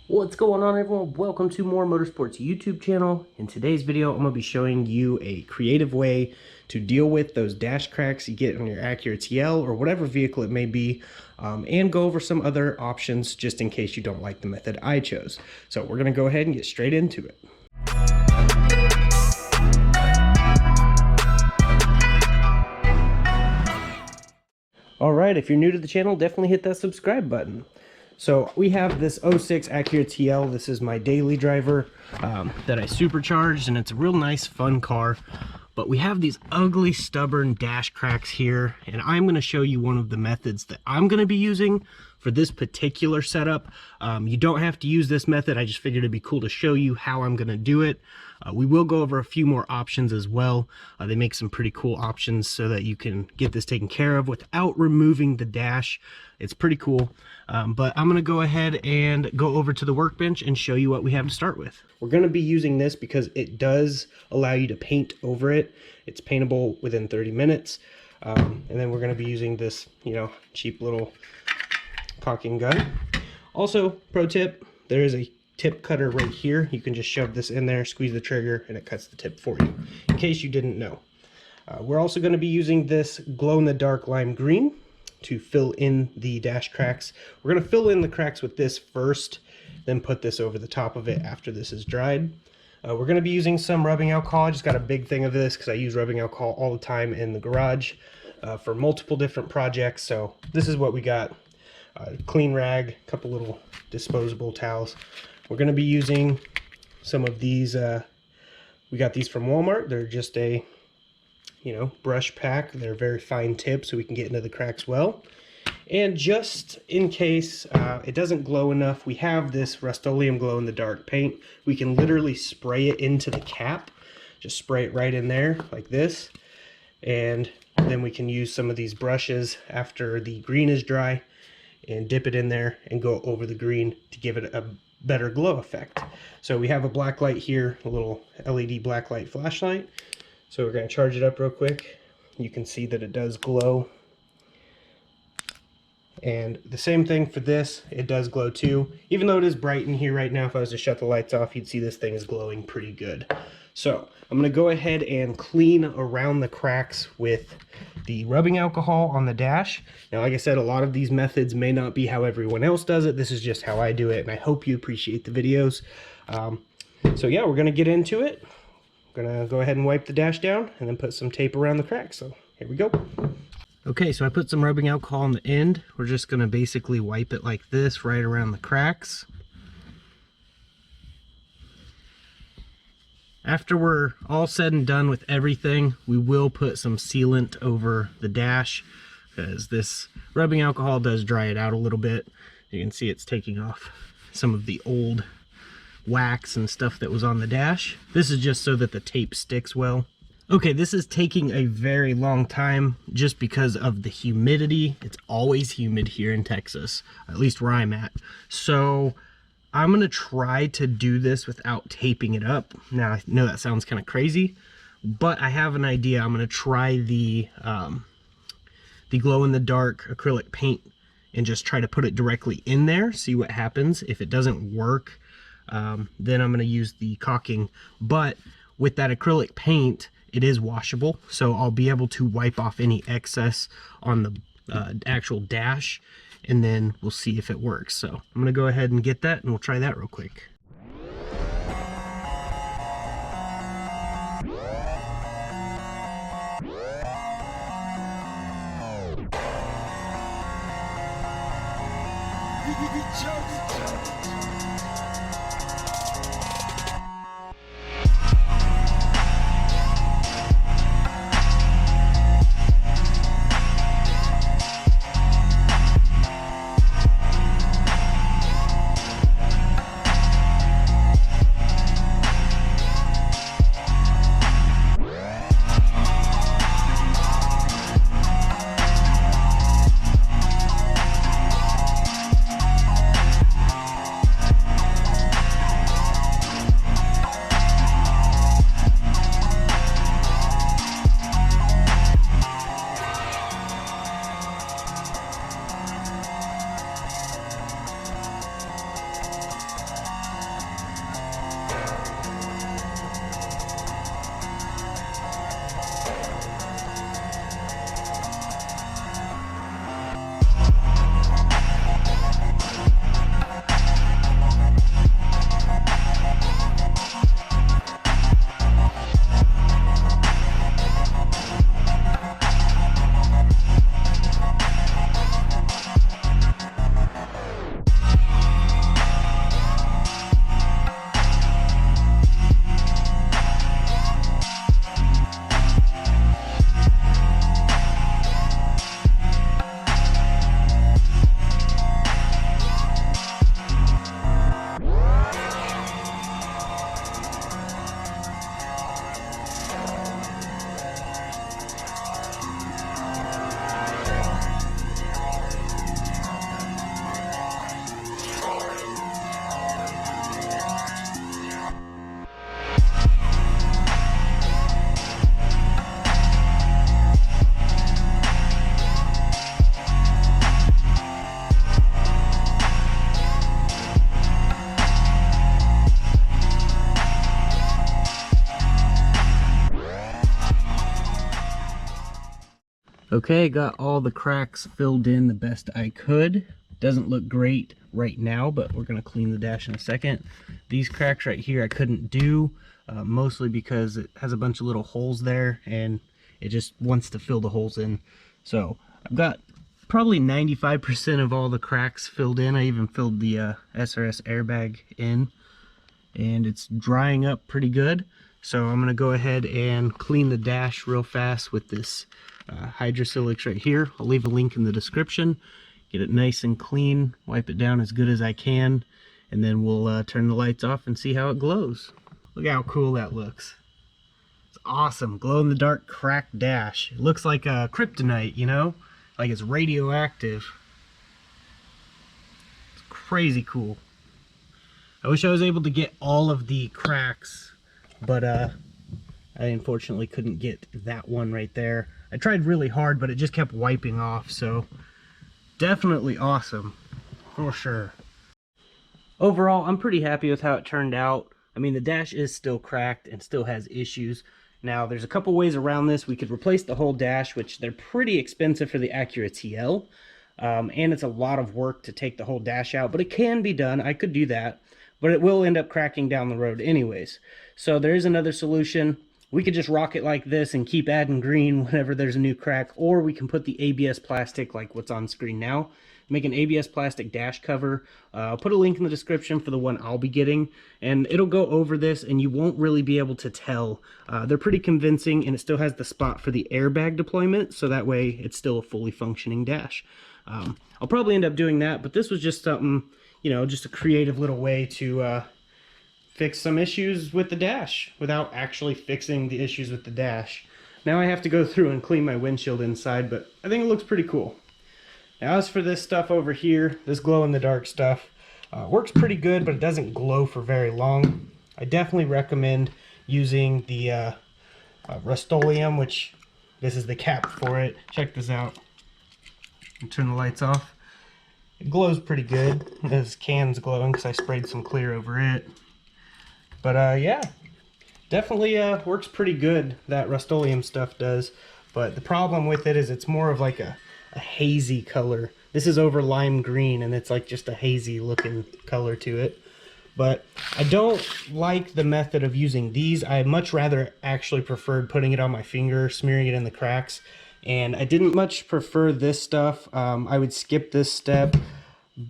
What's going on, everyone? Welcome to More Motorsports YouTube channel. In today's video, I'm going to be showing you a creative way to deal with those dash cracks you get on your Acura TL or whatever vehicle it may be, and go over some other options just in case you don't like the method I chose. So we're going to go ahead and get straight into it. Alright, if you're new to the channel, definitely hit that subscribe button. So we have this 06 Acura TL. This is my daily driver that I supercharged, and it's a real nice, fun car. But we have these ugly, stubborn dash cracks here, and I'm going to show you one of the methods that I'm going to be using for this particular setup. You don't have to use this method. I just figured it'd be cool to show you how I'm going to do it. We will go over a few more options as well. They make some pretty cool options so that you can get this taken care of without removing the dash. It's pretty cool. But I'm going to go ahead and go over to the workbench and show you what we have to start with. We're going to be using this because it does allow you to paint over it. It's paintable within 30 minutes. And then we're going to be using this, cheap little caulking gun. Also, pro tip, there is a tip cutter right here. You can just shove this in there, squeeze the trigger, and it cuts the tip for you, in case you didn't know. We're also going to be using this glow-in-the-dark lime green to fill in the dash cracks. We're going to fill in the cracks with this first, then put this over the top of it after this is dried. We're going to be using some rubbing alcohol. I just got a big thing of this because I use rubbing alcohol all the time in the garage for multiple different projects. So this is what we got. Clean rag, a couple little disposable towels. We're going to be using some of these. We got these from Walmart. They're just a brush pack. They're very fine tip, so we can get into the cracks well. And just in case it doesn't glow enough, we have this Rust-Oleum glow-in-the-dark paint. We can literally spray it into the cap. Just spray it right in there like this. And then we can use some of these brushes after the green is dry and dip it in there and go over the green to give it a better glow effect. So we have a black light here, a little LED black light flashlight. So we're going to charge it up real quick. You can see that it does glow. And the same thing for this, it does glow too. Even though it is bright in here right now, if I was to shut the lights off, you'd see this thing is glowing pretty good. So I'm going to go ahead and clean around the cracks with the rubbing alcohol on the dash. Now, like I said, a lot of these methods may not be how everyone else does it. This is just how I do it, and I hope you appreciate the videos. So yeah, we're going to get into it. I'm going to go ahead and wipe the dash down and then put some tape around the cracks. So here we go. Okay, so I put some rubbing alcohol on the end. We're just going to basically wipe it like this right around the cracks. After we're all said and done with everything, we will put some sealant over the dash because this rubbing alcohol does dry it out a little bit. You can see it's taking off some of the old wax and stuff that was on the dash. This is just so that the tape sticks well. Okay, this is taking a very long time just because of the humidity. It's always humid here in Texas, at least where I'm at. So I'm going to try to do this without taping it up. Now, I know that sounds kind of crazy, but I have an idea. I'm going to try the glow-in-the-dark acrylic paint and just try to put it directly in there, see what happens. If it doesn't work, then I'm going to use the caulking. But with that acrylic paint, it is washable, so I'll be able to wipe off any excess on the actual dash, and then we'll see if it works. So I'm going to go ahead and get that, and we'll try that real quick. Okay, got all the cracks filled in the best I could. Doesn't look great right now, but we're gonna clean the dash in a second. These cracks right here I couldn't do, mostly because it has a bunch of little holes there and it just wants to fill the holes in. So I've got probably 95% of all the cracks filled in. I even filled the SRS airbag in, and it's drying up pretty good. So I'm gonna go ahead and clean the dash real fast with this Silex right here. I'll leave a link in the description. Get it nice and clean, wipe it down as good as I can, and then we'll turn the lights off and see how it glows. Look how cool that looks. It's awesome. Glow in the dark cracked dash. It looks like a kryptonite, you know? Like it's radioactive. It's crazy cool. I wish I was able to get all of the cracks, but I unfortunately couldn't get that one right there. I tried really hard, but it just kept wiping off, so definitely awesome, for sure. Overall, I'm pretty happy with how it turned out. I mean, the dash is still cracked and still has issues. Now, there's a couple ways around this. We could replace the whole dash, which they're pretty expensive for the Acura TL, and it's a lot of work to take the whole dash out, but it can be done. I could do that, but it will end up cracking down the road anyways. So there is another solution. We could just rock it like this and keep adding green whenever there's a new crack, or we can put the ABS plastic like what's on screen now. Make an ABS plastic dash cover. I'll put a link in the description for the one I'll be getting, and it'll go over this and you won't really be able to tell. They're pretty convincing, and it still has the spot for the airbag deployment, so that way it's still a fully functioning dash. I'll probably end up doing that, but this was just something, you know, just a creative little way to fix some issues with the dash without actually fixing the issues with the dash. Now I have to go through and clean my windshield inside, but I think it looks pretty cool. Now as for this stuff over here, this glow-in-the-dark stuff, works pretty good, but it doesn't glow for very long. I definitely recommend using the Rust-Oleum, which this is the cap for it. Check this out. Turn the lights off. It glows pretty good. This can's glowing because I sprayed some clear over it. But yeah, definitely works pretty good, that Rust-Oleum stuff does. But the problem with it is it's more of like a hazy color. This is over lime green, and it's like just a hazy looking color to it. But I don't like the method of using these. I much rather actually preferred putting it on my finger, smearing it in the cracks. And I didn't much prefer this stuff. I would skip this step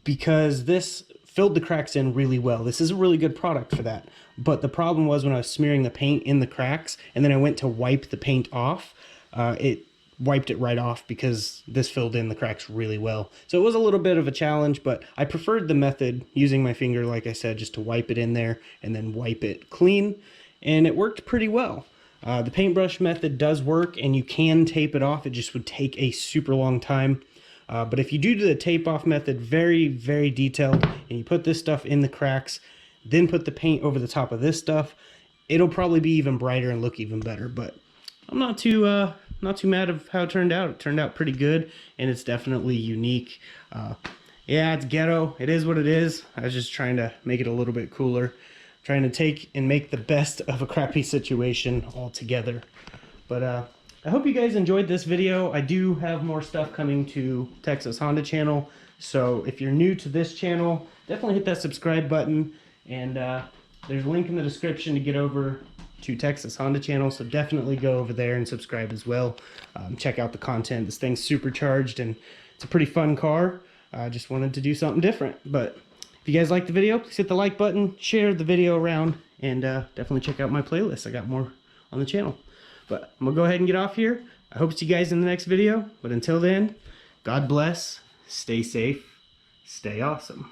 because this filled the cracks in really well. This is a really good product for that. But the problem was when I was smearing the paint in the cracks and then I went to wipe the paint off, it wiped it right off because this filled in the cracks really well. So it was a little bit of a challenge, but I preferred the method using my finger, like I said, just to wipe it in there and then wipe it clean. And it worked pretty well. The paintbrush method does work, and you can tape it off. It just would take a super long time. But if you do the tape off method, very, very detailed, and you put this stuff in the cracks, then put the paint over the top of this stuff, it'll probably be even brighter and look even better. But I'm not too mad of how it turned out. It turned out pretty good, and it's definitely unique. Yeah, it's ghetto. It is what it is. I was just trying to make it a little bit cooler. Trying to take and make the best of a crappy situation altogether. But I hope you guys enjoyed this video. I do have more stuff coming to Texas Honda channel. So if you're new to this channel, definitely hit that subscribe button. And there's a link in the description to get over to Texas Honda channel. So definitely go over there and subscribe as well. Check out the content. This thing's supercharged and it's a pretty fun car. I just wanted to do something different. But if you guys liked the video, please hit the like button, share the video around, and definitely check out my playlist. I got more on the channel. But I'm going to go ahead and get off here. I hope to see you guys in the next video. But until then, God bless, stay safe, stay awesome.